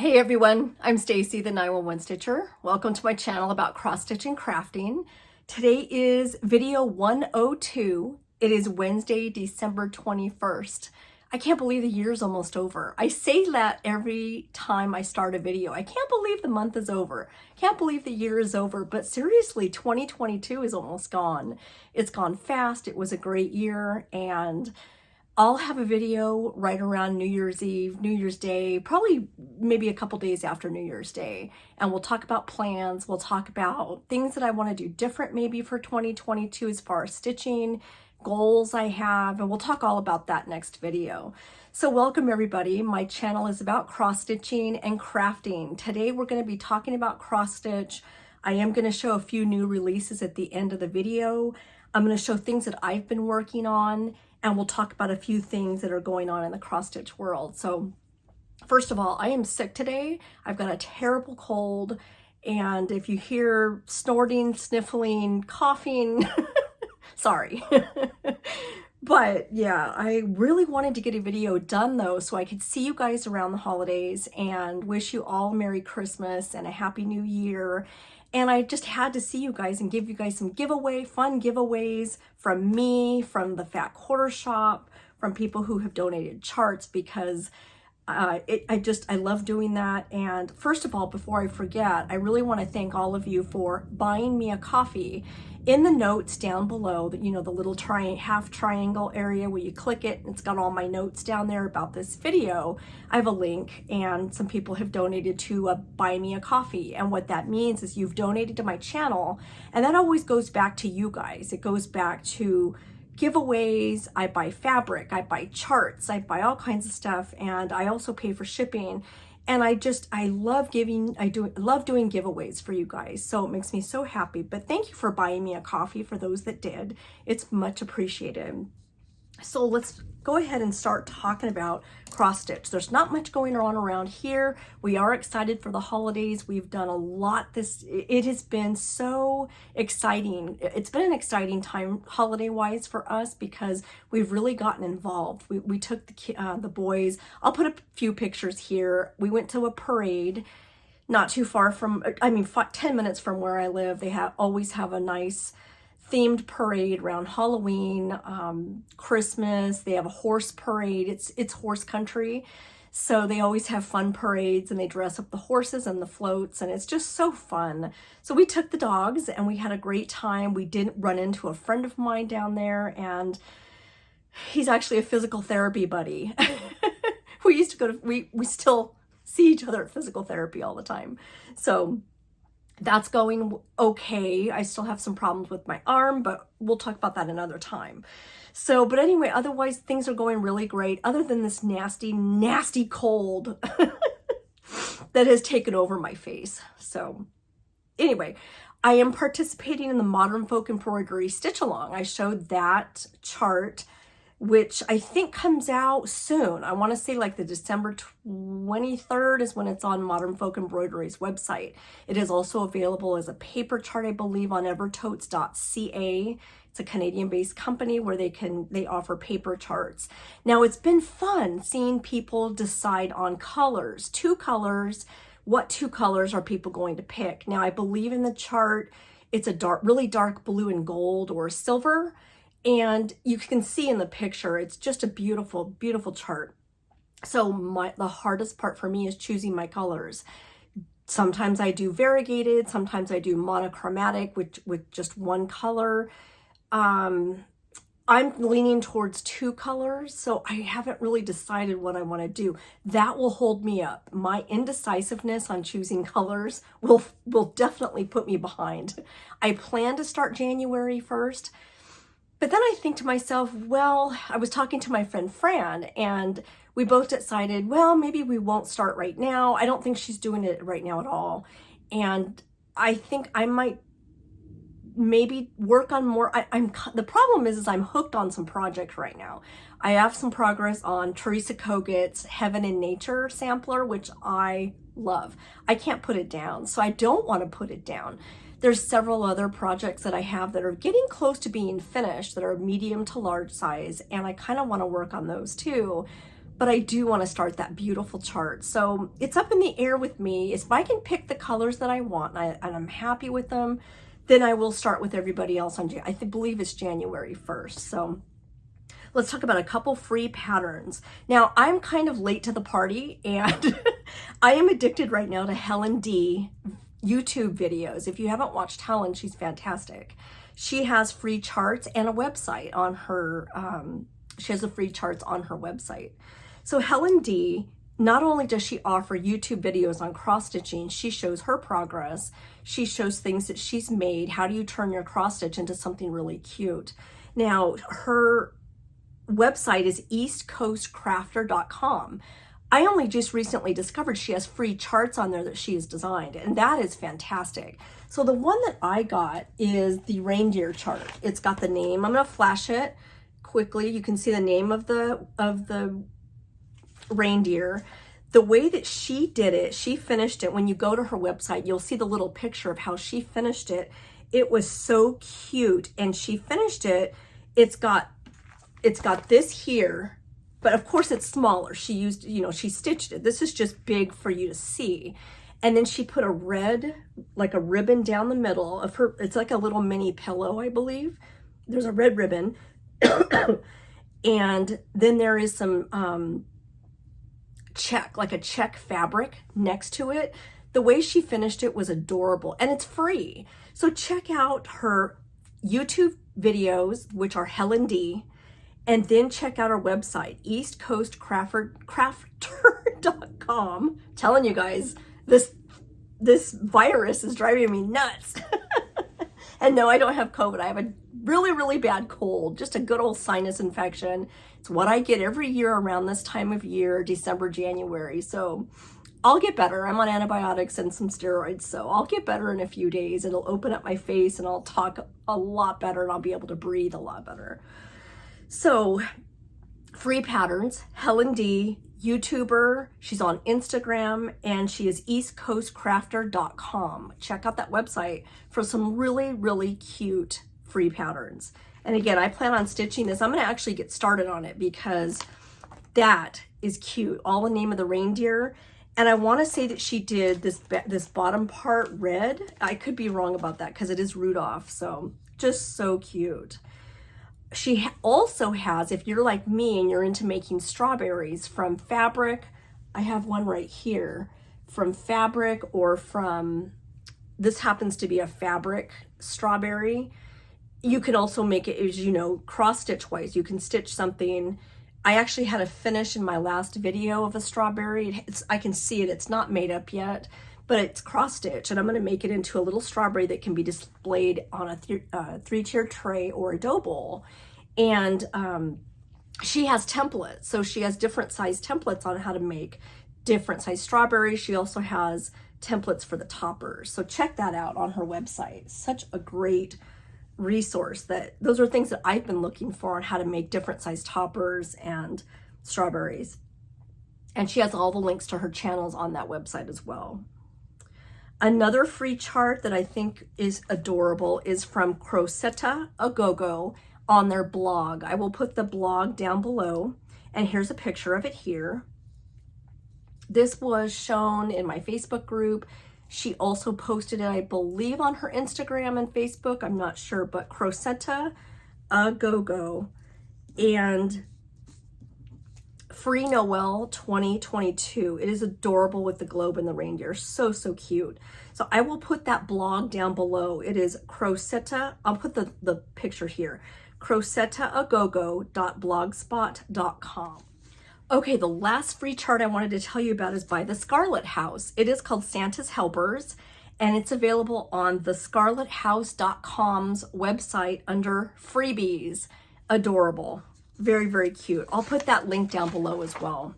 Hey everyone, I'm Stacy, the 911 Stitcher. Welcome to my channel about cross stitch and crafting. Today is video 102. It is Wednesday, December 21st. I can't believe the year's almost over. I say that every time I start a video. I can't believe the month is over. Can't believe the year is over, but seriously, 2022 is almost gone. It's gone fast. It was a great year, and I'll have a video right around New Year's Eve, New Year's Day, probably maybe a couple days after New Year's Day. And we'll talk about plans. We'll talk about things that I want to do different maybe for 2022 as far as stitching, goals I have, and we'll talk all about that next video. So welcome everybody. My channel is about cross stitching and crafting. Today we're going to be talking about cross stitch. I am going to show a few new releases at the end of the video. I'm going to show things that I've been working on, and we'll talk about a few things that are going on in the cross stitch world. So first of all, I am sick today. I've got a terrible cold, and if you hear snorting, sniffling, coughing, sorry. But yeah, I really wanted to get a video done though, so I could see you guys around the holidays and wish you all Merry Christmas and a Happy New Year. And I just had to see you guys and give you guys some fun giveaways from me, from the Fat Quarter Shop, from people who have donated charts, because I love doing that. And first of all, before I forget, I really want to thank all of you for buying me a coffee. In the notes down below, the little half triangle area where you click it, it's got all my notes down there about this video. I have a link, and some people have donated to buy me a coffee. And what that means is you've donated to my channel, and that always goes back to you guys. It goes back to giveaways. I buy fabric, I buy charts, I buy all kinds of stuff, and I also pay for shipping. And I love doing giveaways for you guys. So it makes me so happy. But thank you for buying me a coffee for those that did. It's much appreciated. So let's go ahead and start talking about cross stitch. There's not much going on around here. We are excited for the holidays. We've done a lot it has been so exciting. It's been an exciting time holiday wise for us because we've really gotten involved. We took the boys. I'll put a few pictures here. We went to a parade not too far from, 10 minutes from where I live. They always have a nice themed parade around Halloween, Christmas. They have a horse parade. It's horse country, so they always have fun parades, and they dress up the horses and the floats, and it's just so fun. So we took the dogs and we had a great time. We did run into a friend of mine down there, and he's actually a physical therapy buddy. We used to go to, we still see each other at physical therapy all the time. So that's going okay. I still have some problems with my arm, but we'll talk about that another time. So, but anyway, otherwise things are going really great, other than this nasty, nasty cold that has taken over my face. So anyway, I am participating in the Modern Folk Embroidery Stitch Along. I showed that chart, which I think comes out soon. I want to say like the December 23rd is when it's on Modern Folk Embroidery's website. It is also available as a paper chart, I believe, on Evertotes.ca. It's a Canadian-based company where they offer paper charts. Now, it's been fun seeing people decide on colors. 2 colors. What 2 colors are people going to pick? Now, I believe in the chart, it's a really dark blue and gold or silver. And you can see in the picture, it's just a beautiful, beautiful chart. So the hardest part for me is choosing my colors. Sometimes I do variegated, sometimes I do monochromatic with just one color. I'm leaning towards 2 colors, so I haven't really decided what I want to do. That will hold me up. My indecisiveness on choosing colors will definitely put me behind. I plan to start January 1st. But then I think to myself, well, I was talking to my friend Fran, and we both decided, well, maybe we won't start right now. I don't think she's doing it right now at all. And I think I might maybe work on more. The problem is I'm hooked on some projects right now. I have some progress on Teresa Kogut's Heaven in Nature sampler, which I love. I can't put it down, so I don't want to put it down. There's several other projects that I have that are getting close to being finished that are medium to large size, and I kind of want to work on those too. but I do want to start that beautiful chart. So it's up in the air with me. If I can pick the colors that I want and I'm happy with them, then I will start with everybody else on, I believe it's January 1st. So let's talk about a couple free patterns. Now, I'm kind of late to the party, and I am addicted right now to Helen D YouTube videos. If you haven't watched Helen, she's fantastic. She has free charts and a website on her, she has the free charts on her website. So Helen D, not only does she offer YouTube videos on cross stitching, she shows her progress. She shows things that she's made. How do you turn your cross stitch into something really cute? Now, her website is eastcoastcrafter.com. I only just recently discovered she has free charts on there that she has designed, and that is fantastic. So the one that I got is the reindeer chart. It's got the name. I'm going to flash it quickly. You can see the name of the reindeer. The way that she did it, she finished it. When you go to her website, you'll see the little picture of how she finished it. It was so cute, and she finished it. It's got this here, but of course it's smaller. She used, she stitched it. This is just big for you to see. And then she put a red, like a ribbon down the middle of her. It's like a little mini pillow, I believe. There's a red ribbon. And then there is some check, like a check fabric next to it. The way she finished it was adorable, and it's free. So check out her YouTube videos, which are Helen D, and then check out our website, eastcoastcrafter.com. Telling you guys, this virus is driving me nuts. And no, I don't have COVID. I have a really, really bad cold, just a good old sinus infection. It's what I get every year around this time of year, December, January. So I'll get better. I'm on antibiotics and some steroids, so I'll get better in a few days. It'll open up my face and I'll talk a lot better, and I'll be able to breathe a lot better. So free patterns, Helen D, YouTuber. She's on Instagram, and she is eastcoastcrafter.com. Check out that website for some really, really cute free patterns. And again, I plan on stitching this. I'm going to actually get started on it because that is cute. All the name of the reindeer. And I want to say that she did this bottom part red. I could be wrong about that because it is Rudolph. So just so cute. She also has, if you're like me and you're into making strawberries from fabric, I have one right here, from fabric or from, this happens to be a fabric strawberry. You can also make it, as you know, cross stitch wise. You can stitch something. I actually had a finish in my last video of a strawberry. I can see it, it's not made up yet, but it's cross stitch, and I'm going to make it into a little strawberry that can be displayed on a three-tier tray or a dough bowl. And she has templates, so she has different size templates on how to make different size strawberries. She also has templates for the toppers, so check that out on her website. Such a great resource. Those are things that I've been looking for on how to make different size toppers and strawberries. And she has all the links to her channels on that website as well. Another free chart that I think is adorable is from Crossetta Agogo on their blog. I will put the blog down below, and here's a picture of it here. This was shown in my Facebook group. She also posted it, I believe, on her Instagram and Facebook. I'm not sure, but Crossetta Agogo and Free Noel 2022. It is adorable with the globe and the reindeer. So, so cute. So I will put that blog down below. It is Crossetta. I'll put the picture here. CrocettaAgogo.blogspot.com. Okay, the last free chart I wanted to tell you about is by the Scarlett House. It is called Santa's Helpers, and it's available on the scarletthouse.com's website under freebies. Adorable. Very, very cute. I'll put that link down below as well.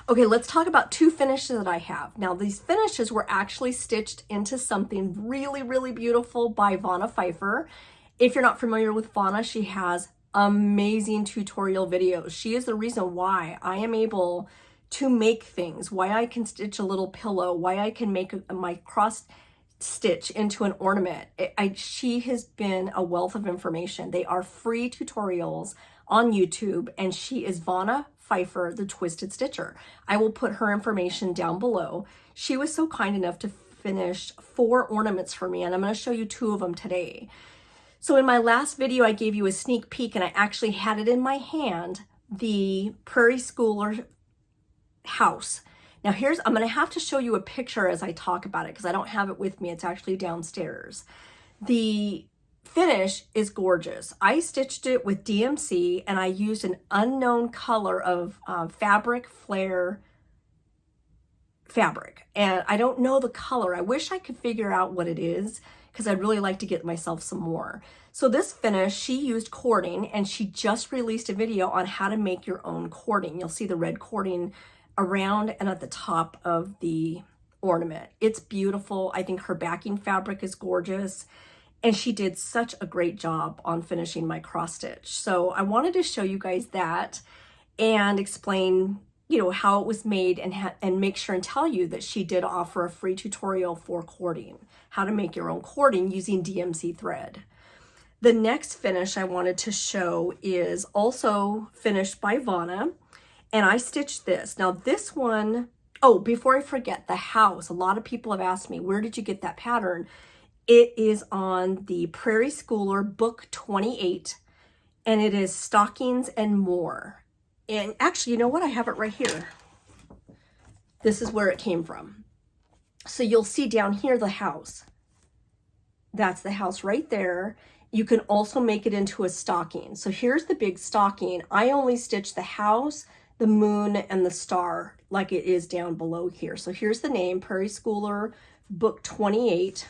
Okay, let's talk about two finishes that I have. Now, these finishes were actually stitched into something really, really beautiful by Vonna Pfeiffer. If you're not familiar with Vonna, she has amazing tutorial videos. She is the reason why I am able to make things, why I can stitch a little pillow, why I can make my cross stitch into an ornament. She has been a wealth of information. They are free tutorials on YouTube, and she is Vonna Pfeiffer, the Twisted Stitcher. I will put her information down below. She was so kind enough to finish 4 ornaments for me, and I'm going to show you 2 of them today. So in my last video, I gave you a sneak peek, and I actually had it in my hand, the Prairie Schooler house. Now I'm going to have to show you a picture as I talk about it because I don't have it with me. It's actually downstairs. The finish is gorgeous. I stitched it with DMC, and I used an unknown color of fabric flare fabric, and I don't know the color. I wish I could figure out what it is because I'd really like to get myself some more. So this finish, she used cording, and she just released a video on how to make your own cording. You'll see the red cording around and at the top of the ornament. It's beautiful. I think her backing fabric is gorgeous, and she did such a great job on finishing my cross stitch. So I wanted to show you guys that and explain, you know, how it was made, and make sure and tell you that she did offer a free tutorial for cording, how to make your own cording using DMC thread. The next finish I wanted to show is also finished by Vonna, and I stitched this. Now this one, oh, before I forget, the house. A lot of people have asked me, where did you get that pattern? It is on the Prairie Schooler book 28, and it is Stockings and More. And actually, you know what? I have it right here. This is where it came from. So you'll see down here the house. That's the house right there. You can also make it into a stocking. So here's the big stocking. I only stitched the house, the moon, and the star like it is down below here. So here's the name, Prairie Schooler book 28,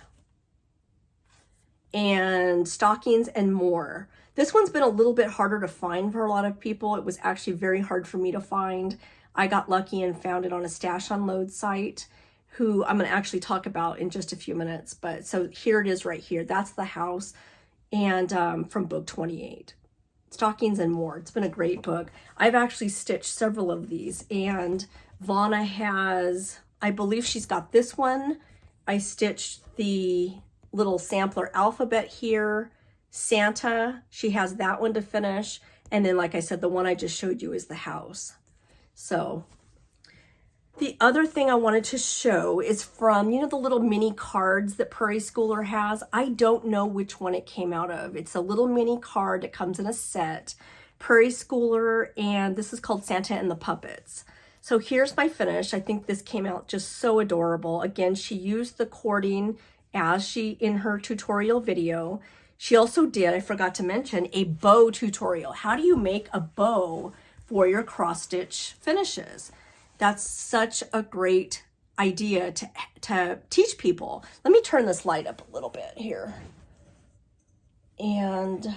and Stockings and More. This one's been a little bit harder to find for a lot of people. It was actually very hard for me to find. I got lucky and found it on a stash unload site, who I'm going to actually talk about in just a few minutes. But so here it is right here. That's the house, and from book 28, Stockings and More. It's been a great book. I've actually stitched several of these, and Vonna has, I believe she's got this one. I stitched the little sampler alphabet here. Santa, she has that one to finish. And then, like I said, the one I just showed you is the house. So the other thing I wanted to show is from, you know, the little mini cards that Prairie Schooler has. I don't know which one it came out of. It's a little mini card that comes in a set. Prairie Schooler, and this is called Santa and the Puppets. So here's my finish. I think this came out just so adorable. Again, she used the cording as she in her tutorial video. She also did, I forgot to mention, a bow tutorial. How do you make a bow for your cross stitch finishes? That's such a great idea to teach people. Let me turn this light up a little bit here. And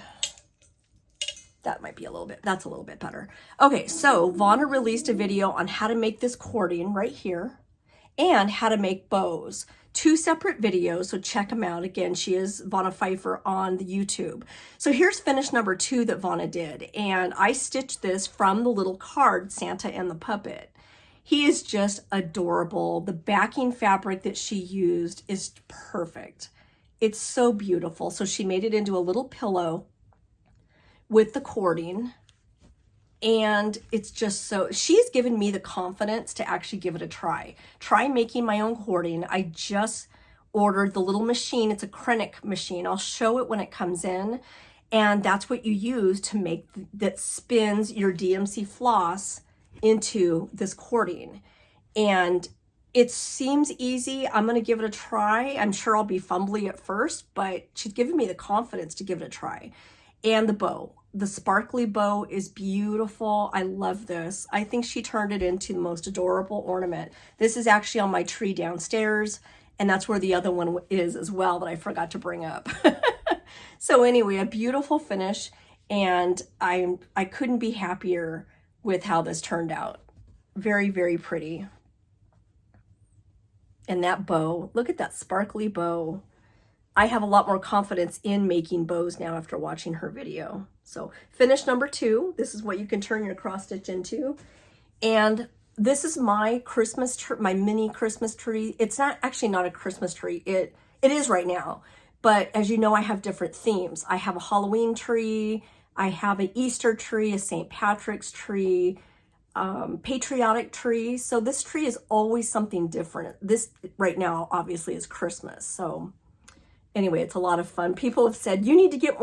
that might be that's a little bit better. Okay, so Vonna released a video on how to make this cording right here and how to make bows. 2 separate videos, so check them out. Again, she is Vonna Pfeiffer on the YouTube. So here's finish number 2 that Vonna did, and I stitched this from the little card, Santa and the Puppet. He is just adorable. The backing fabric that she used is perfect. It's so beautiful. So she made it into a little pillow with the cording, and it's just so, she's given me the confidence to actually give it a try. Try making my own cording. I just ordered the little machine. It's a Krennic machine. I'll show it when it comes in. And that's what you use to make, that spins your DMC floss into this cording. And it seems easy. I'm going to give it a try. I'm sure I'll be fumbly at first, but she's given me the confidence to give it a try. And the bow. The sparkly bow is beautiful. I love this. I think she turned it into the most adorable ornament. This is actually on my tree downstairs, and that's where the other one is as well that I forgot to bring up. So anyway, a beautiful finish, and I couldn't be happier with how this turned out. Very, very pretty. And that bow, look at that sparkly bow. I have a lot more confidence in making bows now after watching her video. So finish number 2, this is what you can turn your cross stitch into. And this is my Christmas tree, my mini Christmas tree. It's not actually not a Christmas tree. It It is right now. But as you know, I have different themes. I have a Halloween tree, I have an Easter tree, a St. Patrick's tree, patriotic tree. So this tree is always something different. This right now obviously is Christmas. So anyway, it's a lot of fun. People have said, you need to get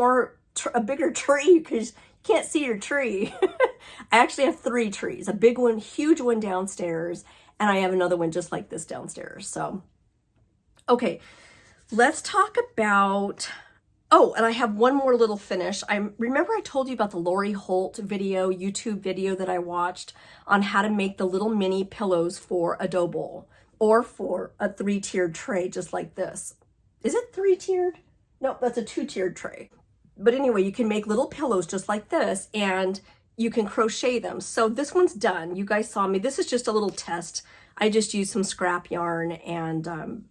a bigger tree because you can't see your tree. I actually have 3 trees, a big one, huge one downstairs, and I have another one just like this downstairs. So, okay, let's talk about, oh, and I have one more little finish. Remember I told you about the Lori Holt video, YouTube video that I watched on how to make the little mini pillows for a dough bowl or for a 3-tiered tray just like this. Is it 3-tiered? No, that's a 2-tiered tray. But anyway, you can make little pillows just like this and you can crochet them. So this one's done. You guys saw me. This is just a little test. I just used some scrap yarn and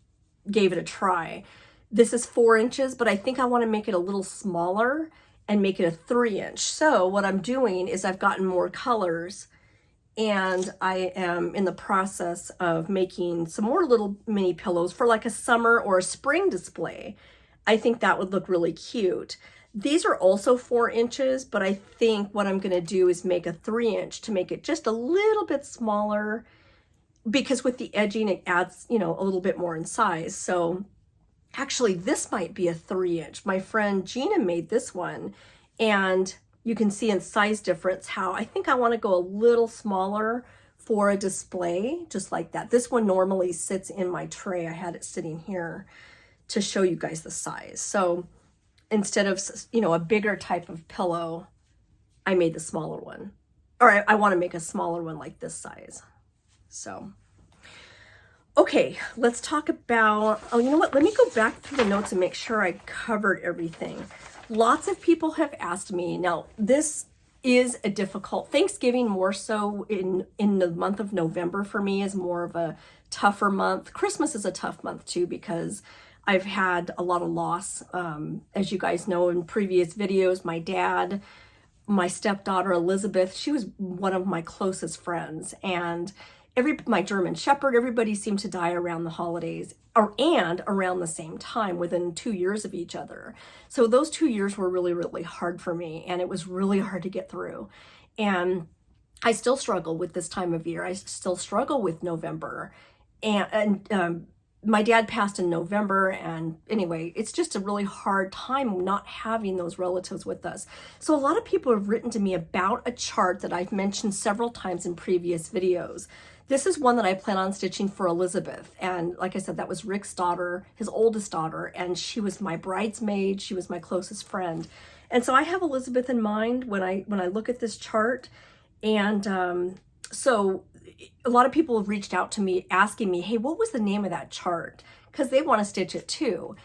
gave it a try. This is 4 inches, but I think I want to make it a little smaller and make it a 3-inch. So what I'm doing is I've gotten more colors and I am in the process of making some more little mini pillows for like a summer or a spring display. I think that would look really cute. These are also 4 inches, but I think what I'm going to do is make a 3-inch to make it just a little bit smaller because with the edging, it adds, you know, a little bit more in size. So actually, this might be a 3-inch. My friend Gina made this one, and you can see in size difference how I think I want to go a little smaller for a display, just like that. This one normally sits in my tray. I had it sitting here to show you guys the size. So instead of, you know, a bigger type of pillow, I made the smaller one. Or I want to make a smaller one like this size. So, okay, let's talk about, oh, you know what? Let me go back through the notes and make sure I covered everything. Lots of people have asked me, now this is a difficult, Thanksgiving more so in the month of November for me is more of a tougher month. Christmas is a tough month too because I've had a lot of loss. As you guys know in previous videos, my dad, my stepdaughter Elizabeth, she was one of my closest friends, and my German Shepherd, everybody seemed to die around the holidays and around the same time within 2 years of each other. So those 2 years were really, really hard for me, and it was really hard to get through. And I still struggle with this time of year. I still struggle with November. And my dad passed in November, and anyway, it's just a really hard time not having those relatives with us. So a lot of people have written to me about a chart that I've mentioned several times in previous videos. This is one that I plan on stitching for Elizabeth. And like I said, that was Rick's daughter, his oldest daughter, and she was my bridesmaid. She was my closest friend. And so I have Elizabeth in mind when I look at this chart. And so a lot of people have reached out to me asking me, hey, what was the name of that chart? Because they want to stitch it too.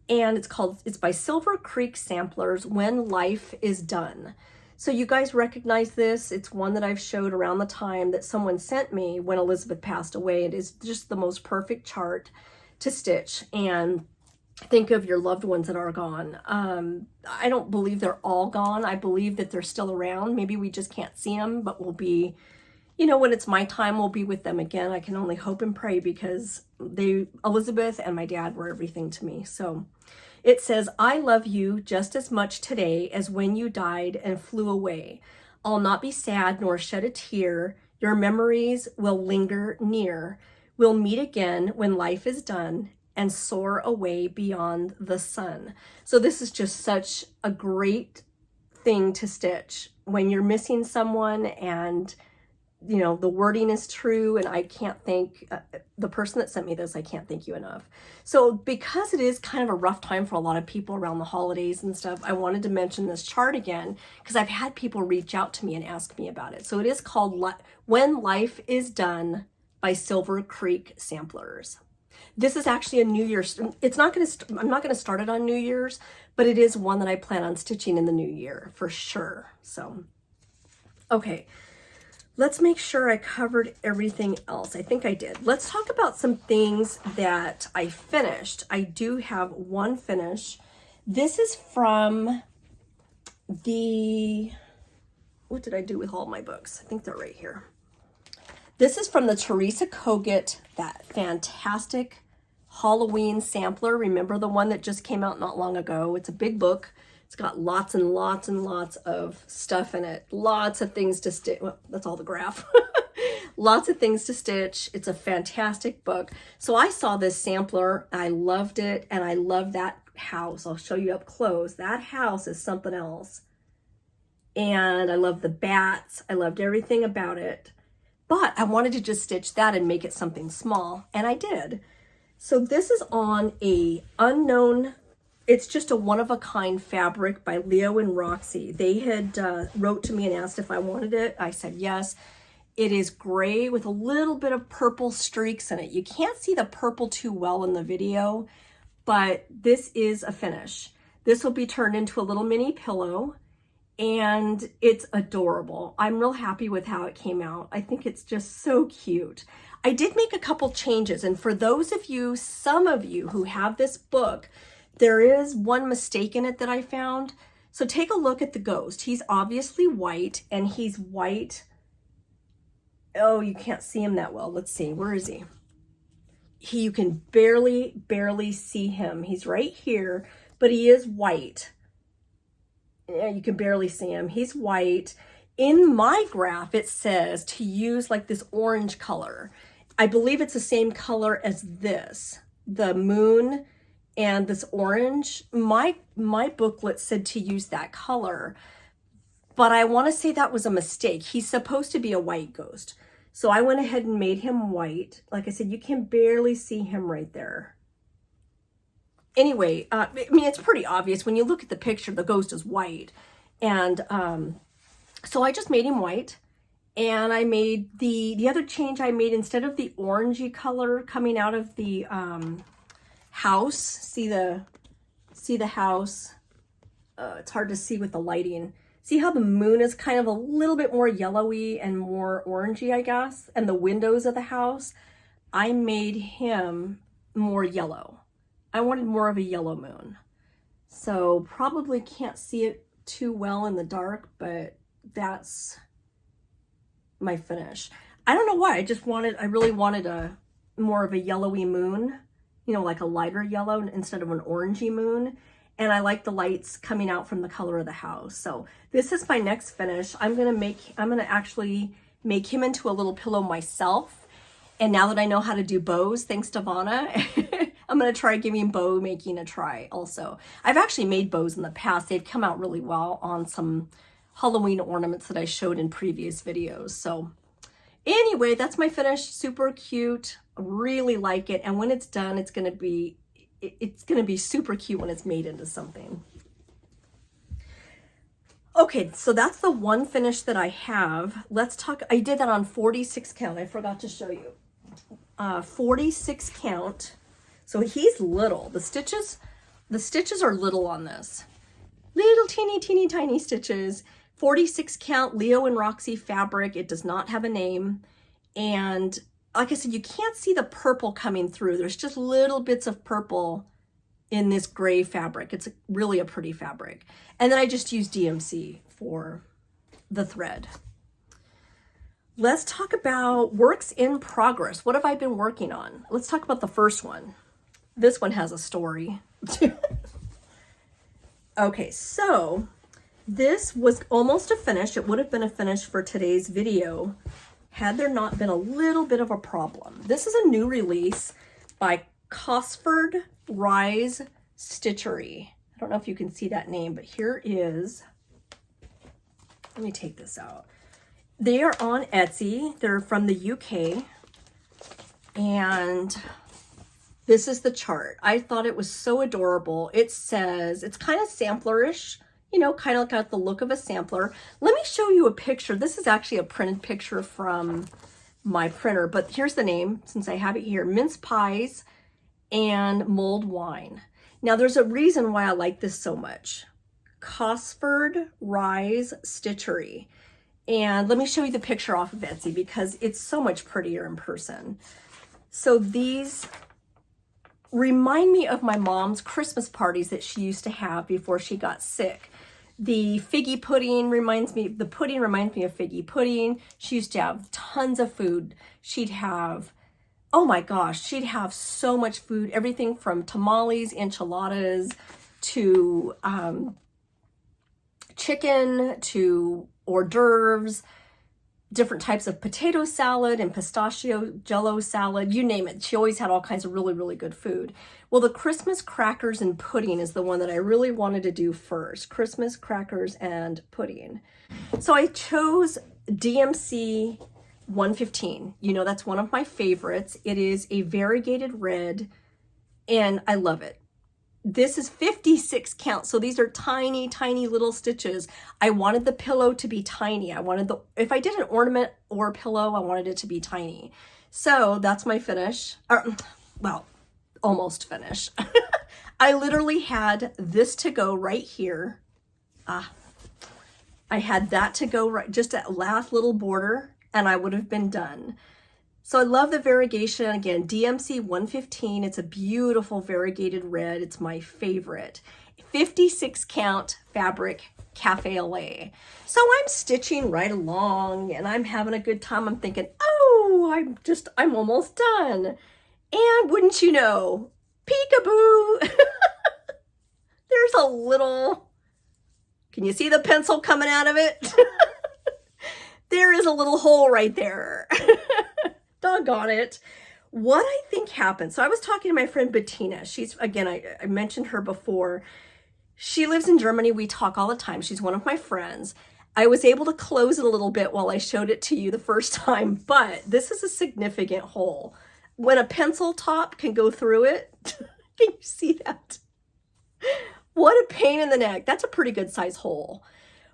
And it's by Silver Creek Samplers, When Life is Done. So you guys recognize this. It's one that I've showed around the time that someone sent me when Elizabeth passed away. It is just the most perfect chart to stitch and think of your loved ones that are gone. I don't believe they're all gone. I believe that they're still around. Maybe we just can't see them, but we'll be, you know, when it's my time, we'll be with them again. I can only hope and pray because Elizabeth and my dad were everything to me. So it says, I love you just as much today as when you died and flew away. I'll not be sad nor shed a tear. Your memories will linger near. We'll meet again when life is done and soar away beyond the sun. So this is just such a great thing to stitch when you're missing someone and you know, the wording is true, and I can't thank the person that sent me this. I can't thank you enough. So because it is kind of a rough time for a lot of people around the holidays and stuff, I wanted to mention this chart again because I've had people reach out to me and ask me about it. So it is called When Life is Done by Silver Creek Samplers. This is actually a New Year's. I'm not going to start it on New Year's, but it is one that I plan on stitching in the new year for sure. So, okay. Let's make sure I covered everything else. I think I did. Let's talk about some things that I finished. I do have one finish. This is from what did I do with all my books? I think they're right here. This is from the Teresa Kogut, that fantastic Halloween sampler. Remember the one that just came out not long ago? It's a big book. It's got lots and lots and lots of stuff in it. Lots of things to stitch. Well, that's all the graph. Lots of things to stitch. It's a fantastic book. So I saw this sampler. I loved it. And I love that house. I'll show you up close. That house is something else. And I love the bats. I loved everything about it. But I wanted to just stitch that and make it something small. And I did. So this is on a unknown, it's just a one-of-a-kind fabric by Leo and Roxy. They had wrote to me and asked if I wanted it. I said yes. It is gray with a little bit of purple streaks in it. You can't see the purple too well in the video, but this is a finish. This will be turned into a little mini pillow, and it's adorable. I'm real happy with how it came out. I think it's just so cute. I did make a couple changes, and for those of you, some of you who have this book, there is one mistake in it that I found. So take a look at the ghost. He's obviously white, and he's white. Oh, you can't see him that well. Let's see. Where is he? You can barely see him. He's right here, but he is white. Yeah, you can barely see him. He's white. In my graph, it says to use like this orange color. I believe it's the same color as this, the moon and this orange. My booklet said to use that color, but I want to say that was a mistake. He's supposed to be a white ghost. So I went ahead and made him white. Like I said, you can barely see him right there. Anyway, I mean, it's pretty obvious when you look at the picture, the ghost is white. And so I just made him white. And I made the other change I made, instead of the orangey color coming out of the house, see the house? It's hard to see with the lighting. See how the moon is kind of a little bit more yellowy and more orangey, I guess? And the windows of the house, I made him more yellow. I wanted more of a yellow moon. So probably can't see it too well in the dark, but that's my finish. I don't know why. I really wanted a more of a yellowy moon, you know, like a lighter yellow instead of an orangey moon. And I like the lights coming out from the color of the house. So this is my next finish. I'm gonna actually make him into a little pillow myself. And now that I know how to do bows, thanks to Vonna, I'm gonna try giving bow making a try also. I've actually made bows in the past. They've come out really well on some Halloween ornaments that I showed in previous videos. So anyway, that's my finish. Super cute. Really like it. And when it's done, it's gonna be super cute when it's made into something. Okay, so that's the one finish that I have. Let's talk, I did that on 46 count. I forgot to show you. 46 count. So he's little. The stitches are little on this. Little teeny tiny stitches. 46 count Leo and Roxy fabric. It does not have a name. And like I said, you can't see the purple coming through. There's just little bits of purple in this gray fabric. It's really a pretty fabric. And then I just use DMC for the thread. Let's talk about works in progress. What have I been working on? Let's talk about the first one. This one has a story. Okay, so this was almost a finish. It would have been a finish for today's video had there not been a little bit of a problem. This is a new release by Cosford Rise Stitchery. I don't know if you can see that name, but here is, let me take this out. They are on Etsy. They're from the UK. And this is the chart. I thought it was so adorable. It says, it's kind of samplerish, you know, kind of got the look of a sampler. Let me show you a picture. This is actually a printed picture from my printer, but here's the name, since I have it here, Mince Pies and Mulled Wine. Now there's a reason why I like this so much. Cosford Rise Stitchery. And let me show you the picture off of Etsy because it's so much prettier in person. So these remind me of my mom's Christmas parties that she used to have before she got sick. The figgy pudding reminds me of figgy pudding. She used to have tons of food. She'd have oh my gosh, she'd have so much food, everything from tamales, enchiladas, to chicken, to hors d'oeuvres, different types of potato salad and pistachio jello salad, you name it. She always had all kinds of really, really good food. Well, the Christmas crackers and pudding is the one that I really wanted to do first. Christmas crackers and pudding. So I chose DMC 115. You know, that's one of my favorites. It is a variegated red and I love it. This is 56 count, so these are tiny, tiny little stitches. I wanted the pillow to be tiny. I wanted if I did an ornament or a pillow, I wanted it to be tiny. So that's my finish, well, almost finish. I literally had this to go right here. I had that to go right, just that last little border, and I would have been done. So I love the variegation. Again, DMC 115. It's a beautiful variegated red. It's my favorite. 56 count fabric cafe au lait. So I'm stitching right along and I'm having a good time. I'm thinking, oh, I'm almost done. And wouldn't you know, peekaboo. There's a little, can you see the pencil coming out of it? There is a little hole right there. Doggone it. What I think happened, so I was talking to my friend Bettina. She's, again, I mentioned her before. She lives in Germany. We talk all the time. She's one of my friends. I was able to close it a little bit while I showed it to you the first time, but this is a significant hole. When a pencil top can go through it, can you see that? What a pain in the neck. That's a pretty good size hole.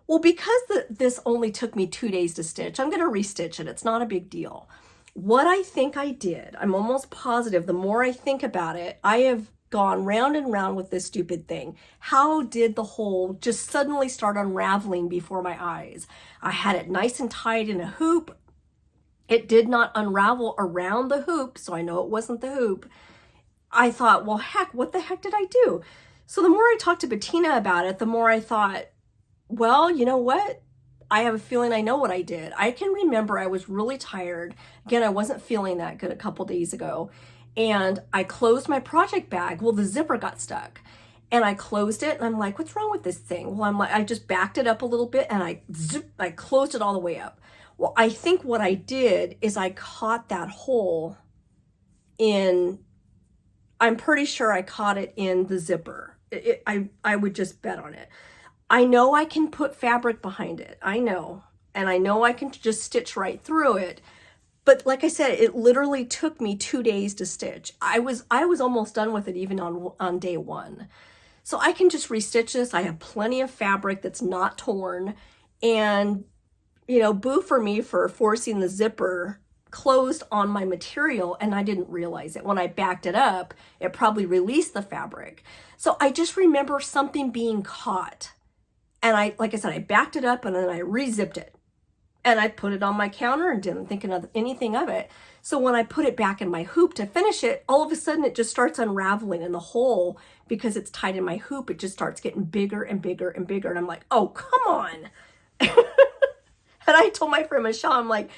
Well, because this only took me 2 days to stitch, I'm going to restitch it. It's not a big deal. What I think I did, I'm almost positive, the more I think about it, I have gone round and round with this stupid thing. How did the hole just suddenly start unraveling before my eyes? I had it nice and tight in a hoop. It did not unravel around the hoop, so I know it wasn't the hoop. I thought, well, heck, what the heck did I do? So the more I talked to Bettina about it, the more I thought, well, you know what? I have a feeling I know what I did. I can remember I was really tired. Again, I wasn't feeling that good a couple days ago. And I closed my project bag. Well, the zipper got stuck. And I closed it and I'm like, what's wrong with this thing? Well, I just backed it up a little bit and I closed it all the way up. Well, I think what I did is I caught that hole I'm pretty sure I caught it in the zipper. I would just bet on it. I know I can put fabric behind it. I know. And I know I can just stitch right through it. But like I said, it literally took me 2 days to stitch. I was almost done with it even on day one. So I can just restitch this. I have plenty of fabric that's not torn. And, you know, boo for me for forcing the zipper closed on my material and I didn't realize it. When I backed it up, it probably released the fabric. So I just remember something being caught. And like I said, I backed it up and then I re-zipped it. And I put it on my counter and didn't think of anything of it. So when I put it back in my hoop to finish it, all of a sudden it just starts unraveling in the hole because it's tied in my hoop. It just starts getting bigger and bigger and bigger. And I'm like, oh, come on. And I told my friend Michelle, I'm like,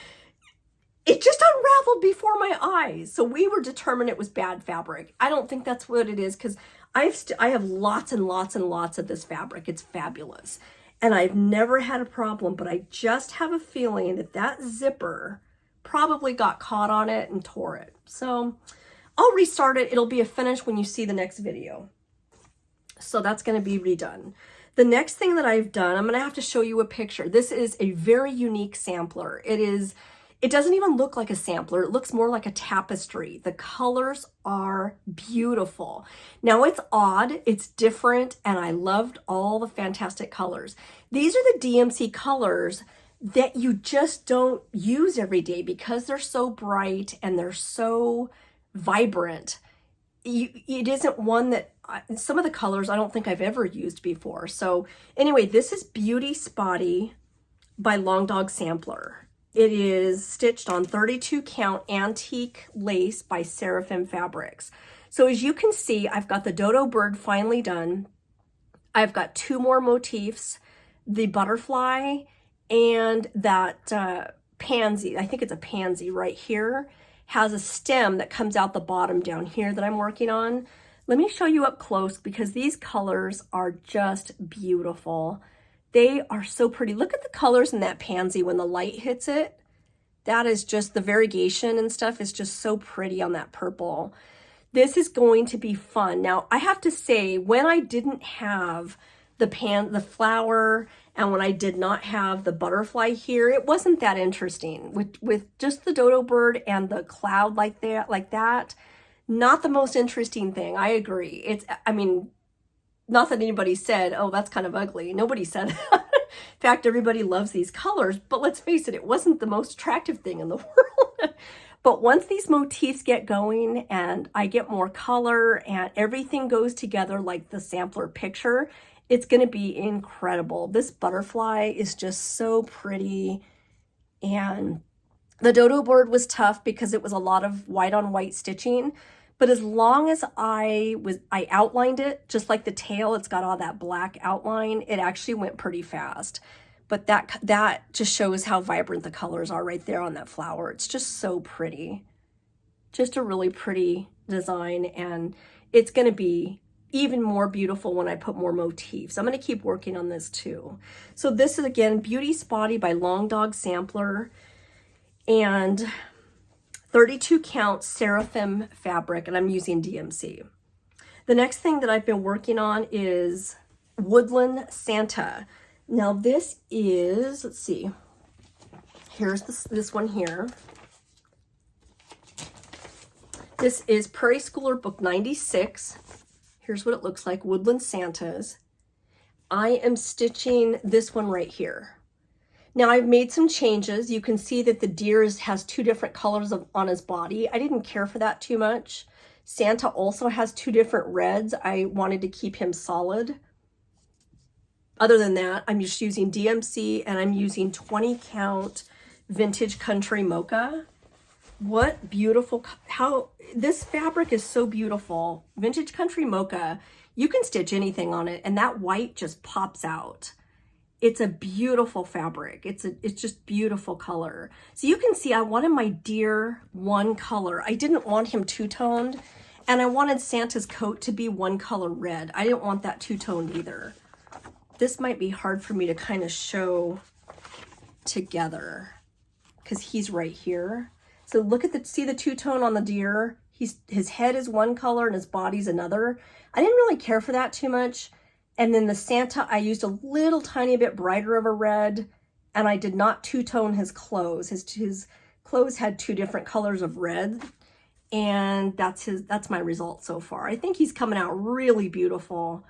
it just unraveled before my eyes. So we were determined it was bad fabric. I don't think that's what it is because I have lots and lots and lots of this fabric. It's fabulous. And I've never had a problem, but I just have a feeling that zipper probably got caught on it and tore it. So I'll restart it. It'll be a finish when you see the next video. So that's going to be redone. The next thing that I've done, I'm going to have to show you a picture. This is a very unique sampler. It doesn't even look like a sampler. It looks more like a tapestry. The colors are beautiful. Now it's odd, it's different, and I loved all the fantastic colors. These are the DMC colors that you just don't use every day because they're so bright and they're so vibrant. It isn't one that, some of the colors I don't think I've ever used before. So anyway, this is Beauty Spotty by Long Dog Sampler. It is stitched on 32 count antique lace by Seraphim Fabrics. So as you can see, I've got the dodo bird finally done. I've got 2 more motifs, the butterfly and that pansy. I think it's a pansy right here has a stem that comes out the bottom down here that I'm working on. Let me show you up close because these colors are just beautiful. They are so pretty. Look at the colors in that pansy when the light hits it. That is just, the variegation and stuff is just so pretty on that purple. This is going to be fun. Now, I have to say, when I didn't have the flower and when I did not have the butterfly here, it wasn't that interesting. With just the dodo bird and the cloud like that, not the most interesting thing. I agree. It's, I mean, not that anybody said, oh, that's kind of ugly. Nobody said that. In fact, everybody loves these colors, but let's face it, it wasn't the most attractive thing in the world. But once these motifs get going and I get more color and everything goes together like the sampler picture, it's going to be incredible. This butterfly is just so pretty. And the dodo bird was tough because it was a lot of white on white stitching. But as long as I outlined it, just like the tail, it's got all that black outline, it actually went pretty fast. But that just shows how vibrant the colors are right there on that flower. It's just so pretty. Just a really pretty design, and it's going to be even more beautiful when I put more motifs. I'm going to keep working on this too. So this is, again, Beauty Spotty by Long Dog Sampler, and 32 count Seraphim fabric, and I'm using DMC. The next thing that I've been working on is Woodland Santa. Now this is, let's see, here's this one here. This is Prairie Schooler book 96. Here's what it looks like, Woodland Santas. I am stitching this one right here. Now I've made some changes. You can see that the deer has two different colors on his body. I didn't care for that too much. Santa also has two different reds. I wanted to keep him solid. Other than that, I'm just using DMC and I'm using 20 count Vintage Country Mocha. What beautiful, how this fabric is so beautiful. Vintage Country Mocha, you can stitch anything on it and that white just pops out. It's a beautiful fabric. It's just beautiful color. So you can see I wanted my deer one color. I didn't want him two-toned, and I wanted Santa's coat to be one color red. I didn't want that two-toned either. This might be hard for me to kind of show together because he's right here. So look at see the two-tone on the deer? His head is one color and his body's another. I didn't really care for that too much. And then the Santa, I used a little tiny bit brighter of a red, and I did not two-tone his clothes. His clothes had two different colors of red, and that's my result so far. I think he's coming out really beautiful.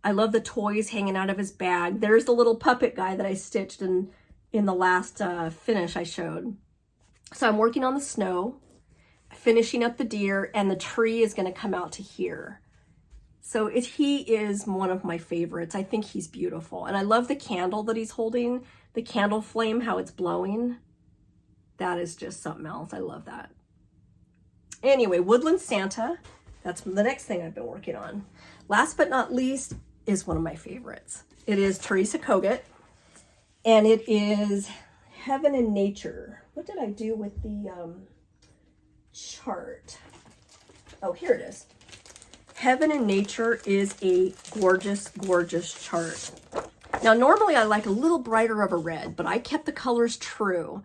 I love the toys hanging out of his bag. There's the little puppet guy that I stitched in the last finish I showed. So I'm working on the snow, finishing up the deer, and the tree is going to come out to here. So he is one of my favorites. I think he's beautiful. And I love the candle that he's holding, the candle flame, how it's blowing. That is just something else. I love that. Anyway, Woodland Santa, that's the next thing I've been working on. Last but not least is one of my favorites. It is Teresa Kogut, and it is Heaven and Nature. What did I do with the chart? Oh, here it is. Heaven and Nature is a gorgeous, gorgeous chart. Now, normally I like a little brighter of a red, but I kept the colors true.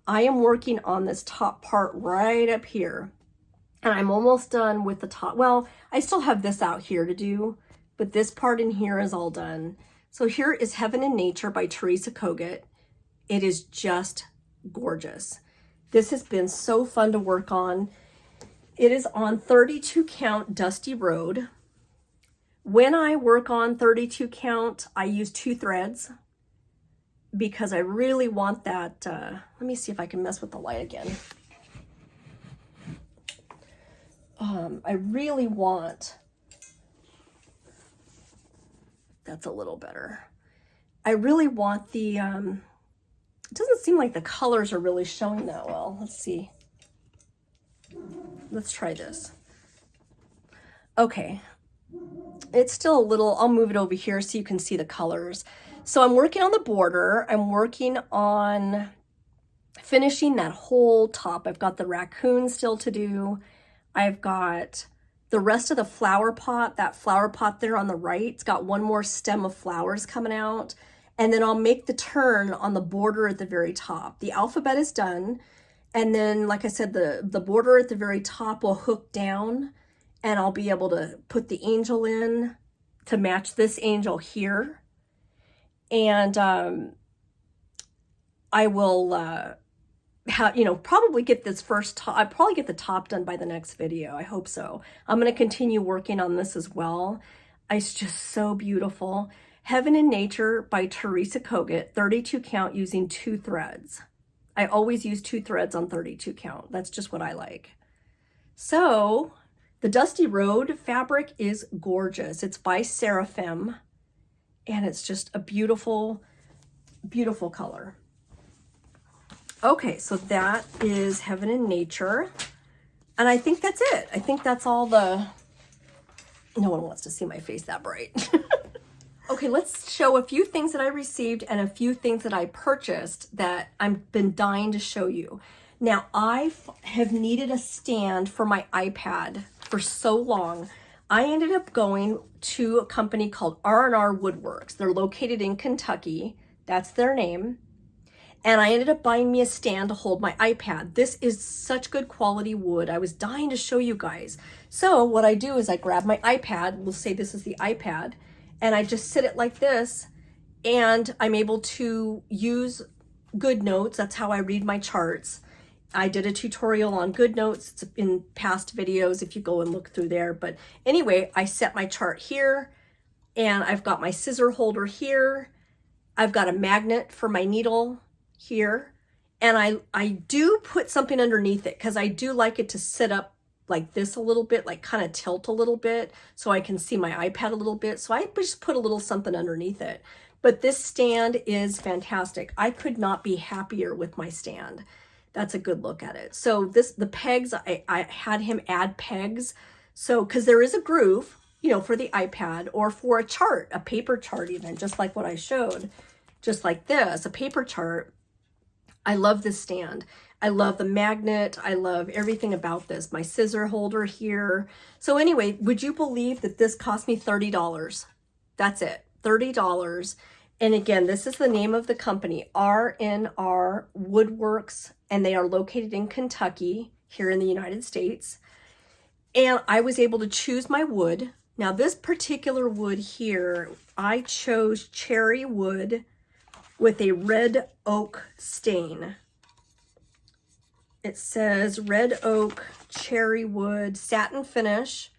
I am working on this top part right up here, and I'm almost done with the top. Well, I still have this out here to do, but this part in here is all done. So here is Heaven and Nature by Teresa Kogut. It is just gorgeous. This has been so fun to work on. It is on 32 count Dusty Road. When I work on 32 count, I use 2 threads because I really want that. Let me see if I can mess with the light again. I really want, that's a little better. I really want the, it doesn't seem like the colors are really showing that well. Let's see. Let's try this. Okay, it's still a little, I'll move it over here so you can see the colors. So I'm working on the border. I'm working on finishing that whole top. I've got the raccoon still to do. I've got the rest of the flower pot, that flower pot there on the right. It's got one more stem of flowers coming out. And then I'll make the turn on the border at the very top. The alphabet is done. And then, like I said, the border at the very top will hook down, and I'll be able to put the angel in to match this angel here. And I will probably get this first top. I'll probably get the top done by the next video. I hope so. I'm going to continue working on this as well. It's just so beautiful. Heaven and Nature by Teresa Kogut, 32 count using 2 threads. I always use 2 threads on 32 count. That's just what I like. So the Dusty Road fabric is gorgeous. It's by Seraphim, and it's just a beautiful, beautiful color. Okay, so that is Heaven and Nature. And I think that's it. I think that's all the... No one wants to see my face that bright. Okay, let's show a few things that I received and a few things that I purchased that I've been dying to show you. Now, I have needed a stand for my iPad for so long. I ended up going to a company called RNR Woodworks. They're located in Kentucky. That's their name. And I ended up buying me a stand to hold my iPad. This is such good quality wood. I was dying to show you guys. So what I do is I grab my iPad. We'll say this is the iPad. And I just sit it like this, and I'm able to use GoodNotes. That's how I read my charts. I did a tutorial on GoodNotes. It's in past videos if you go and look through there. But anyway, I set my chart here, and I've got my scissor holder here. I've got a magnet for my needle here. And I do put something underneath it because I do like it to sit up like this a little bit, like kind of tilt a little bit so I can see my iPad a little bit. So I just put a little something underneath it. But this stand is fantastic. I could not be happier with my stand. That's a good look at it. So the pegs, I had him add pegs. So, because there is a groove, for the iPad or for a chart, a paper chart even, just like what I showed, just like this, a paper chart. I love this stand. I love the magnet. I love everything about this. My scissor holder here. So anyway, would you believe that this cost me $30? That's it, $30. And again, this is the name of the company, RNR Woodworks, and they are located in Kentucky, here in the United States. And I was able to choose my wood. Now this particular wood here, I chose cherry wood with a red oak stain. It says red oak, cherry wood, satin finish.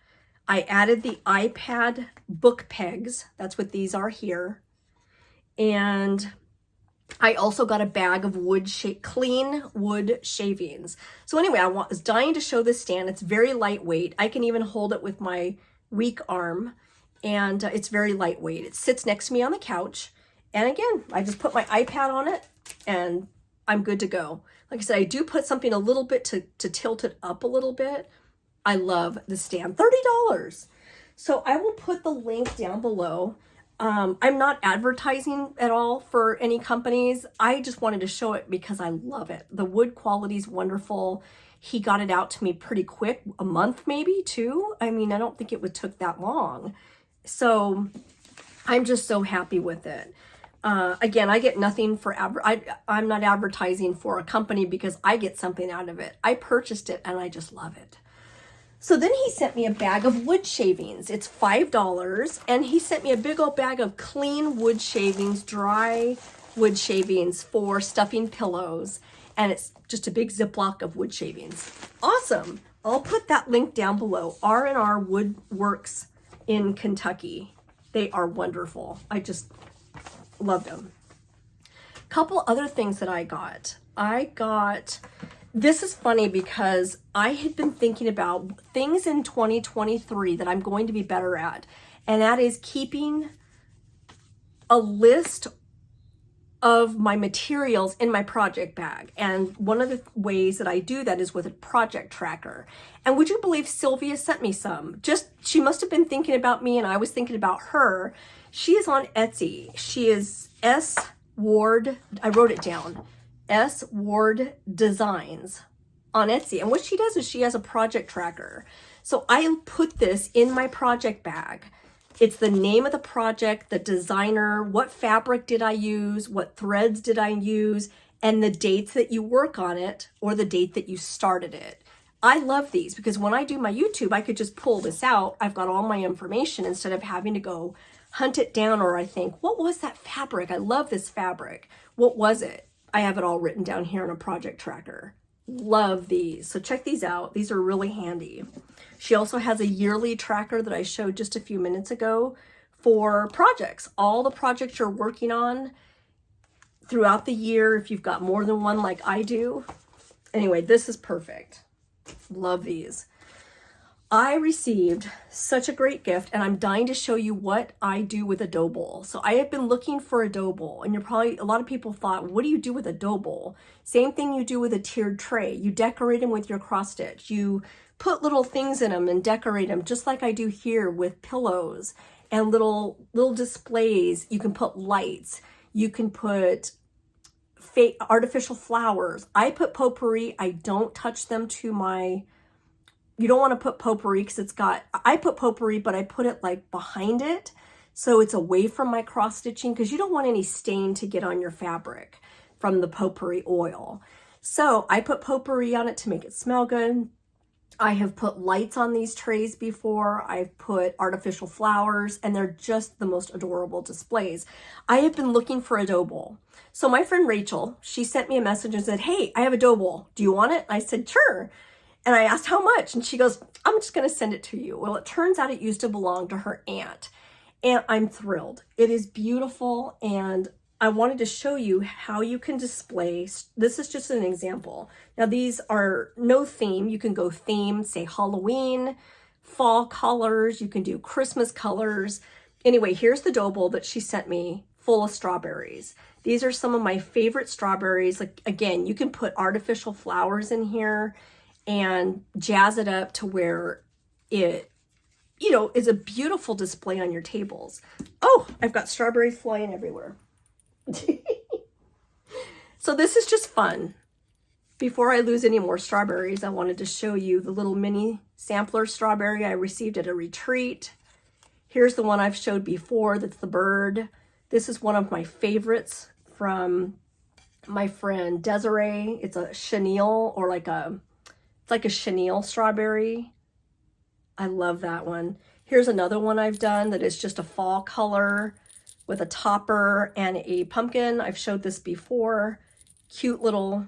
I added the iPad book pegs. That's what these are here. And I also got a bag of clean wood shavings. So anyway, I was dying to show this stand. It's very lightweight. I can even hold it with my weak arm, and it's very lightweight. It sits next to me on the couch. And again, I just put my iPad on it and I'm good to go. Like I said, I do put something a little bit to tilt it up a little bit. I love the stand, $30. So I will put the link down below. I'm not advertising at all for any companies. I just wanted to show it because I love it. The wood quality is wonderful. He got it out to me pretty quick, a month maybe, 2. I mean, I don't think it took that long. So I'm just so happy with it. Again, I get nothing for I'm not advertising for a company because I get something out of it. I purchased it and I just love it. So then he sent me a bag of wood shavings. It's $5, and he sent me a big old bag of clean wood shavings, dry wood shavings for stuffing pillows, and it's just a big Ziploc of wood shavings. Awesome. I'll put that link down below. RNR Woodworks in Kentucky. They are wonderful. I just loved them. Couple other things that I got. This is funny because I had been thinking about things in 2023 that I'm going to be better at, and that is keeping a list of my materials in my project bag. And one of the ways that I do that is with a project tracker. And would you believe Sylvia sent me some? She must have been thinking about me and I was thinking about her. She is on Etsy. She is S Ward, I wrote it down, S Ward Designs on Etsy. And what she does is she has a project tracker. So I put this in my project bag. It's the name of the project, the designer, what fabric did I use, what threads did I use, and the dates that you work on it or the date that you started it. I love these because when I do my YouTube, I could just pull this out. I've got all my information instead of having to go hunt it down, or I think, what was that fabric? I love this fabric. What was it? I have it all written down here in a project tracker. Love these. So check these out. These are really handy. She also has a yearly tracker that I showed just a few minutes ago for projects. All the projects you're working on throughout the year, if you've got more than one like I do. Anyway, this is perfect. Love these. I received such a great gift, and I'm dying to show you what I do with a dough bowl. So I have been looking for a dough bowl, and a lot of people thought, what do you do with a dough bowl? Same thing you do with a tiered tray. You decorate them with your cross stitch. You put little things in them and decorate them, just like I do here with pillows and little displays. You can put lights. You can put fake artificial flowers. I put potpourri. I don't touch them to my... You don't want to put potpourri because I put potpourri, but I put it like behind it. So it's away from my cross stitching because you don't want any stain to get on your fabric from the potpourri oil. So I put potpourri on it to make it smell good. I have put lights on these trays before. I've put artificial flowers, and they're just the most adorable displays. I have been looking for a dough bowl. So my friend Rachel, she sent me a message and said, hey, I have a dough bowl. Do you want it? And I said, sure. And I asked how much, and she goes, I'm just going to send it to you. Well, it turns out it used to belong to her aunt, and I'm thrilled. It is beautiful, and I wanted to show you how you can display. This is just an example. Now, these are no theme. You can go theme, say Halloween, fall colors. You can do Christmas colors. Anyway, here's the dough bowl that she sent me full of strawberries. These are some of my favorite strawberries. Like, again, you can put artificial flowers in here and jazz it up to where it, is a beautiful display on your tables. Oh, I've got strawberries flying everywhere. So this is just fun. Before I lose any more strawberries, I wanted to show you the little mini sampler strawberry I received at a retreat. Here's the one I've showed before. That's the bird. This is one of my favorites from my friend Desiree. It's a chenille, or like a chenille strawberry. I love that one. Here's another one I've done that is just a fall color with a topper and a pumpkin. I've showed this before. Cute little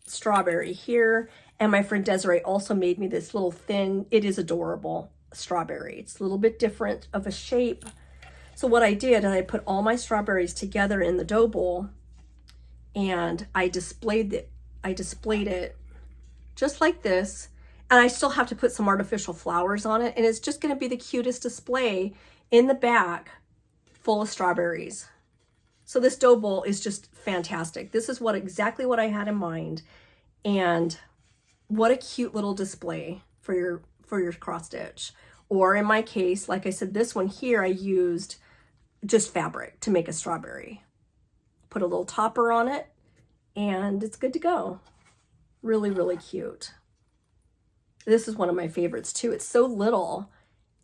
strawberry here. And my friend Desiree also made me this little thin, it is adorable, strawberry. It's a little bit different of a shape. So what I did, I put all my strawberries together in the dough bowl, and I displayed it just like this. And I still have to put some artificial flowers on it, and it's just going to be the cutest display in the back full of strawberries. So this dough bowl is just fantastic. This is exactly what I had in mind, and what a cute little display for your cross stitch. Or in my case, like I said, this one here, I used just fabric to make a strawberry. Put a little topper on it, and it's good to go. Really, really cute. This is one of my favorites too. It's so little,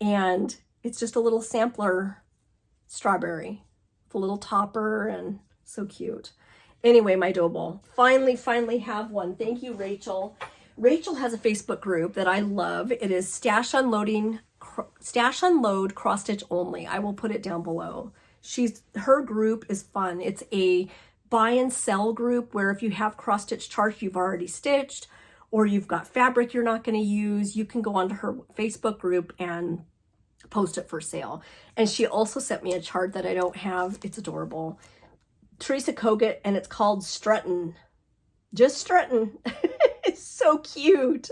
and it's just a little sampler strawberry with a little topper, and so cute. Anyway, my dough bowl. Finally have one. Thank you, Rachel. Rachel has a Facebook group that I love. It is Stash Unload Cross Stitch Only. I will put it down below. Her group is fun. It's a buy and sell group where if you have cross stitch charts you've already stitched, or you've got fabric you're not going to use, you can go onto her Facebook group and post it for sale. And she also sent me a chart that I don't have. It's adorable. Teresa Kogut, and it's called Struttin'. Just Struttin'. It's so cute.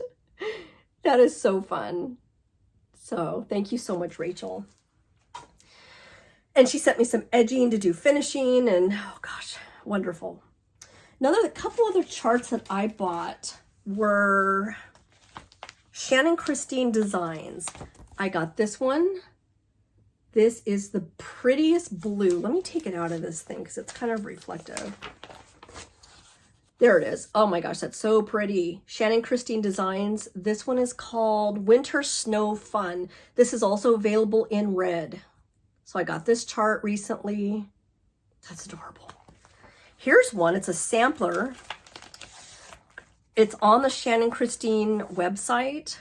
That is so fun. So thank you so much, Rachel. And she sent me some edging to do finishing, and oh gosh, wonderful. A couple other charts that I bought were Shannon Christine Designs. I got this one. This is the prettiest blue. Let me take it out of this thing because it's kind of reflective. There it is. Oh my gosh, that's so pretty. Shannon Christine Designs. This one is called Winter Snow Fun. This is also available in red. So I got this chart recently. That's adorable. Here's one. It's a sampler. It's on the Shannon Christine website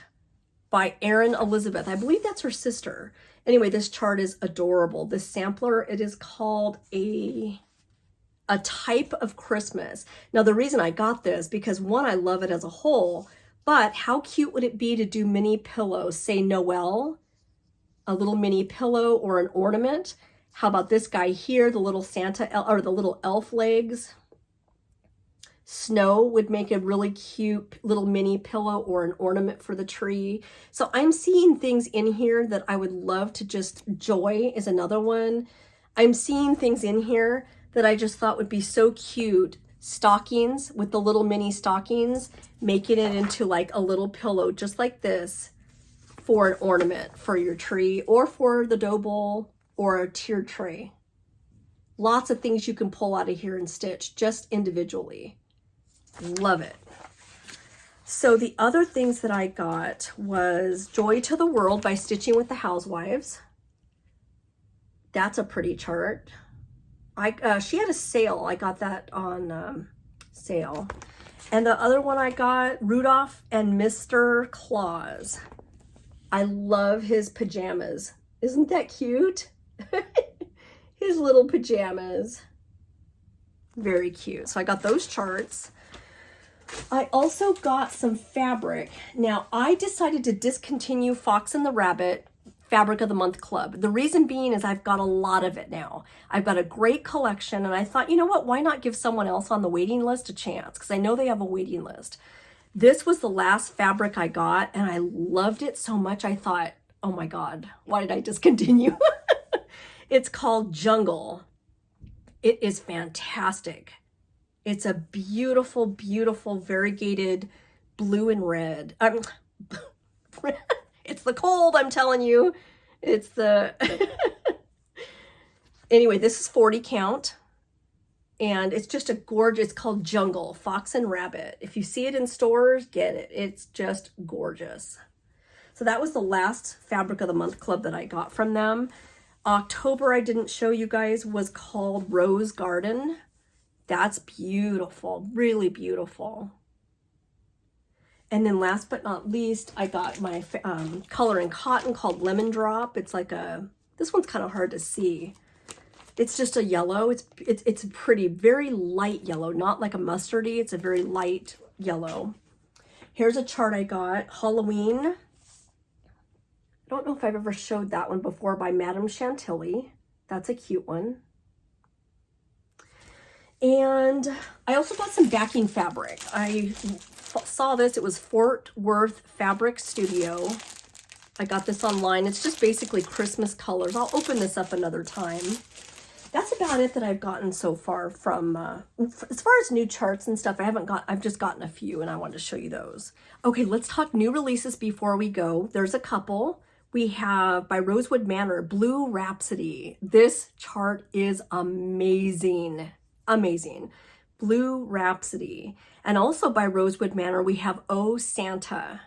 by Erin Elizabeth. I believe that's her sister. Anyway, this chart is adorable. This sampler, it is called a type of Christmas. Now, the reason I got this, because one, I love it as a whole, but how cute would it be to do mini pillows, say Noel, a little mini pillow or an ornament? How about this guy here, the little Santa, or the little elf legs? Snow would make a really cute little mini pillow or an ornament for the tree. So I'm seeing things in here that I would love to just, joy is another one. I'm seeing things in here that I just thought would be so cute. Stockings with the little mini stockings, making it into like a little pillow just like this for an ornament for your tree or for the dough bowl or a tiered tray. Lots of things you can pull out of here and stitch just individually. Love it. So the other things that I got was Joy to the World by Stitching with the Housewives. That's a pretty chart. She had a sale. I got that on sale. And the other one I got, Rudolph and Mr. Claus. I love his pajamas. Isn't that cute? His little pajamas. Very cute. So I got those charts. I also got some fabric. Now, I decided to discontinue Fox and the Rabbit Fabric of the Month Club. The reason being is I've got a lot of it now. I've got a great collection, and I thought, you know what, why not give someone else on the waiting list a chance? Because I know they have a waiting list. This was the last fabric I got, and I loved it so much I thought, oh my God, why did I discontinue? It's called Jungle. It is fantastic. It's a beautiful, beautiful variegated blue and red. It's the cold, I'm telling you. It's the... Anyway, this is 40 count. And it's just a gorgeous, it's called Jungle, Fox and Rabbit. If you see it in stores, get it. It's just gorgeous. So that was the last Fabric of the Month Club that I got from them. October, I didn't show you guys, was called Rose Garden. That's beautiful, really beautiful. And then last but not least, I got my color in cotton called Lemon Drop. It's like a, this one's kind of hard to see. It's just a yellow. It's a pretty, very light yellow, not like a mustardy. It's a very light yellow. Here's a chart I got, Halloween. I don't know if I've ever showed that one before, by Madame Chantilly. That's a cute one. And I also bought some backing fabric. I saw this, it was Fort Worth Fabric Studio. I got this online. It's just basically Christmas colors. I'll open this up another time. That's about it that I've gotten so far from, as far as new charts and stuff, I've just gotten a few and I wanted to show you those. Okay, let's talk new releases before we go. There's a couple. We have by Rosewood Manor, Blue Rhapsody. This chart is amazing. Amazing. Blue Rhapsody. And also by Rosewood Manor, we have Oh Santa.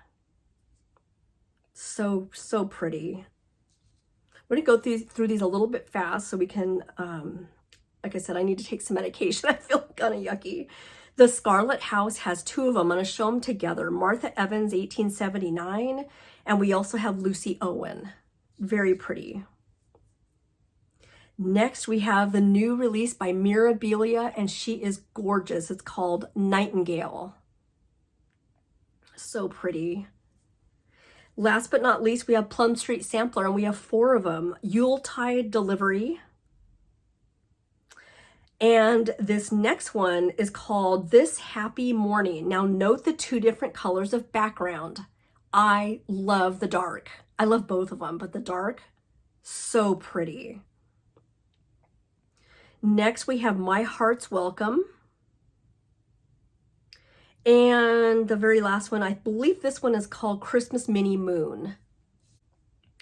So, so pretty. We're going to go through these a little bit fast so we can, like I said, I need to take some medication. I feel kind of yucky. The Scarlett House has two of them. I'm going to show them together. Martha Evans, 1879. And we also have Lucy Owen. Very pretty. Next, we have the new release by Mirabilia, and she is gorgeous. It's called Nightingale. So pretty. Last but not least, we have Plum Street Sampler, and we have 4 of them. Yuletide Delivery. And this next one is called This Happy Morning. Now, note the 2 different colors of background. I love the dark. I love both of them, but the dark, so pretty. Next, we have My Heart's Welcome. And the very last one, I believe this one is called Christmas Mini Moon.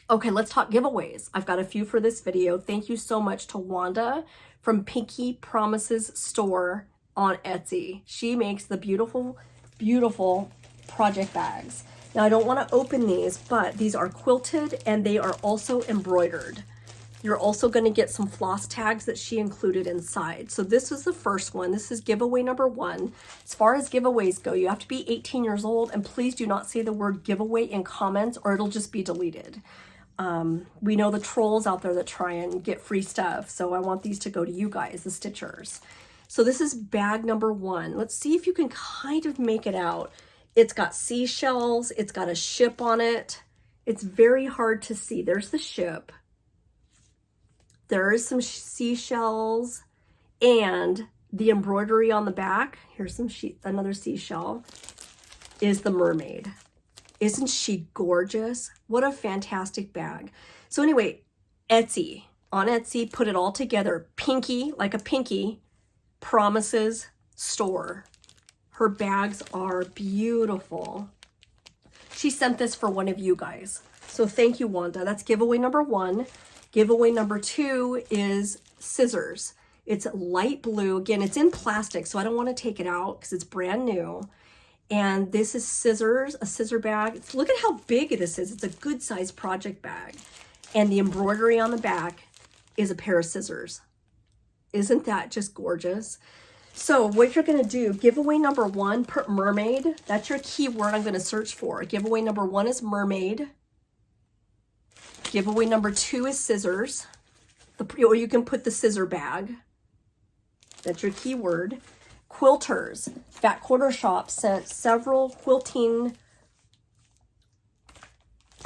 Okay, let's talk giveaways. I've got a few for this video. Thank you so much to Wanda from Pinky Promises Store on Etsy. She makes the beautiful, beautiful project bags. Now I don't want to open these, but these are quilted and they are also embroidered. You're also going to get some floss tags that she included inside. So this is the first one. This is giveaway number 1. As far as giveaways go, you have to be 18 years old, and please do not say the word giveaway in comments or it'll just be deleted. We know the trolls out there that try and get free stuff. So I want these to go to you guys, the stitchers. So this is bag number 1. Let's see if you can kind of make it out. It's got seashells. It's got a ship on it. It's very hard to see. There's the ship. There is some seashells and the embroidery on the back. Here's some another seashell is the mermaid. Isn't she gorgeous? What a fantastic bag. So anyway, Etsy, on Etsy, put it all together. Pinky, like a pinky, promises store. Her bags are beautiful. She sent this for one of you guys. So thank you, Wanda. That's giveaway number 1. Giveaway number 2 is scissors. It's light blue. Again, it's in plastic, so I don't want to take it out because it's brand new. And this is scissors, a scissor bag. Look at how big this is. It's a good sized project bag. And the embroidery on the back is a pair of scissors. Isn't that just gorgeous? So what you're going to do, giveaway number 1, put mermaid. That's your keyword I'm going to search for. Giveaway number 1 is mermaid. Giveaway number 2 is scissors, or you can put the scissor bag. That's your keyword. Quilters. Fat Quarter Shop sent several quilting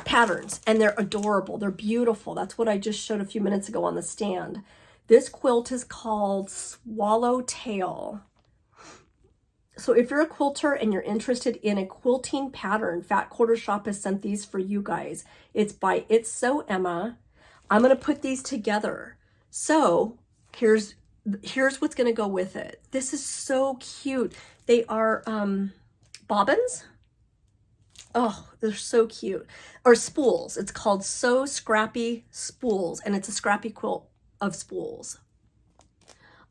patterns, and they're adorable. They're beautiful. That's what I just showed a few minutes ago on the stand. This quilt is called Swallowtail. So if you're a quilter and you're interested in a quilting pattern, Fat Quarter Shop has sent these for you guys. It's by It's So Emma. I'm going to put these together. So here's what's going to go with it. This is so cute. They are bobbins. Oh, they're so cute. Or spools. It's called So Scrappy Spools, and it's a scrappy quilt of spools.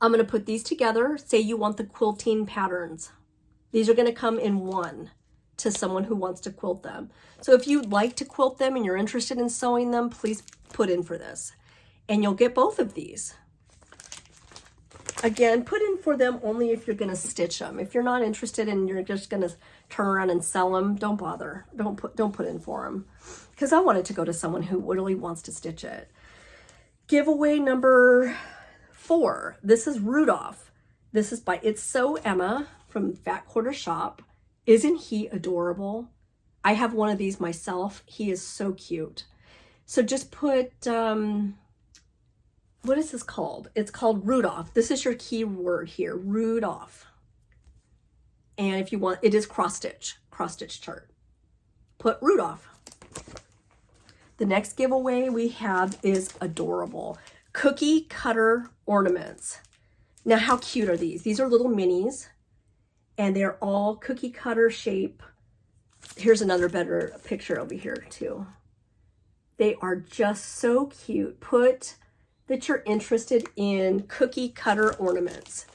I'm going to put these together. Say you want the quilting patterns. These are going to come in one to someone who wants to quilt them. So if you'd like to quilt them and you're interested in sewing them, please put in for this. And you'll get both of these. Again, put in for them only if you're going to stitch them. If you're not interested and you're just going to turn around and sell them, don't bother. Don't put in for them. Because I want it to go to someone who really wants to stitch it. Giveaway number 4. This is Rudolph. This is by It's So Emma from Fat Quarter Shop. Isn't he adorable? I have one of these myself. He is so cute. So just put, what is this called? It's called Rudolph. This is your keyword here, Rudolph. And if you want, it is cross stitch chart. Put Rudolph. The next giveaway we have is adorable. Cookie cutter ornaments. Now, how cute are these? These are little minis, and they're all cookie cutter shape. Here's another better picture over here too. They are just so cute. Put that you're interested in cookie cutter ornaments.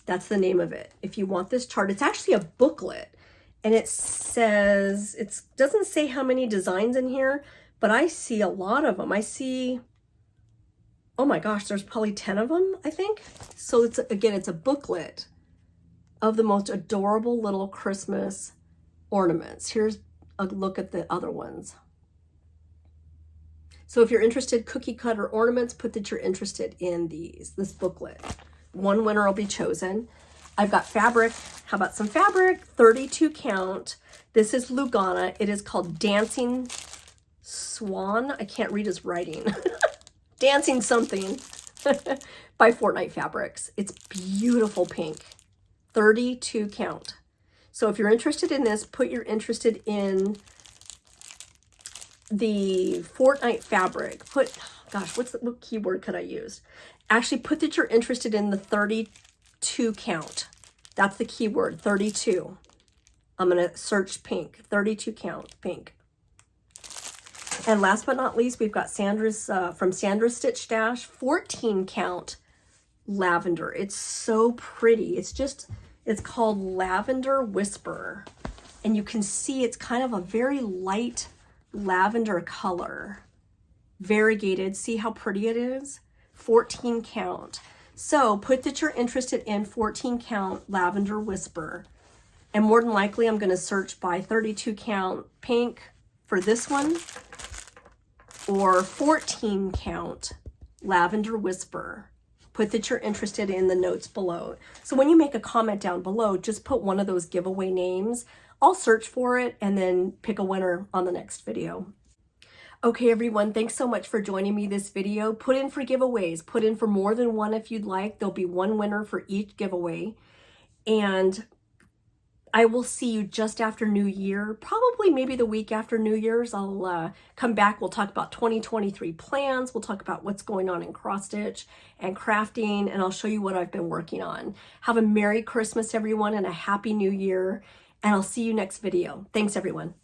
That's the name of it. If you want this chart, it's actually a booklet, and it says, it doesn't say how many designs in here, but I see a lot of them. I see, oh my gosh, there's probably 10 of them, I think. So it's, again, it's a booklet of the most adorable little Christmas ornaments. Here's a look at the other ones. So if you're interested, cookie cutter ornaments, put that you're interested in this booklet. One winner will be chosen. I've got fabric. How about some fabric? 32 count. This is Lugana. It is called Dancing Swan. I can't read his writing. Dancing something by Fortnite Fabrics. It's beautiful pink. 32 count. So if you're interested in this, put you're interested in the Fortnite fabric. Put, gosh, what keyword could I use? Actually, put that you're interested in the 32 count. That's the keyword, 32. I'm going to search pink, 32 count pink. And last but not least, we've got Sandra's, from Sandra's Stitch Stash, 14 count lavender. It's so pretty. It's called Lavender Whisper. And you can see it's kind of a very light lavender color. Variegated. See how pretty it is? 14 count. So put that you're interested in 14 count Lavender Whisper. And more than likely, I'm going to search by 32 count pink for this one, or 14 count Lavender Whisper. Put that you're interested in the notes below. So when you make a comment down below, just put one of those giveaway names. I'll search for it and then pick a winner on the next video. Okay, everyone, thanks so much for joining me this video. Put in for giveaways. Put in for more than one if you'd like. There'll be one winner for each giveaway. And I will see you just after New Year, probably maybe the week after New Year's. I'll come back. We'll talk about 2023 plans. We'll talk about what's going on in cross stitch and crafting, and I'll show you what I've been working on. Have a Merry Christmas, everyone, and a Happy New Year, and I'll see you next video. Thanks, everyone.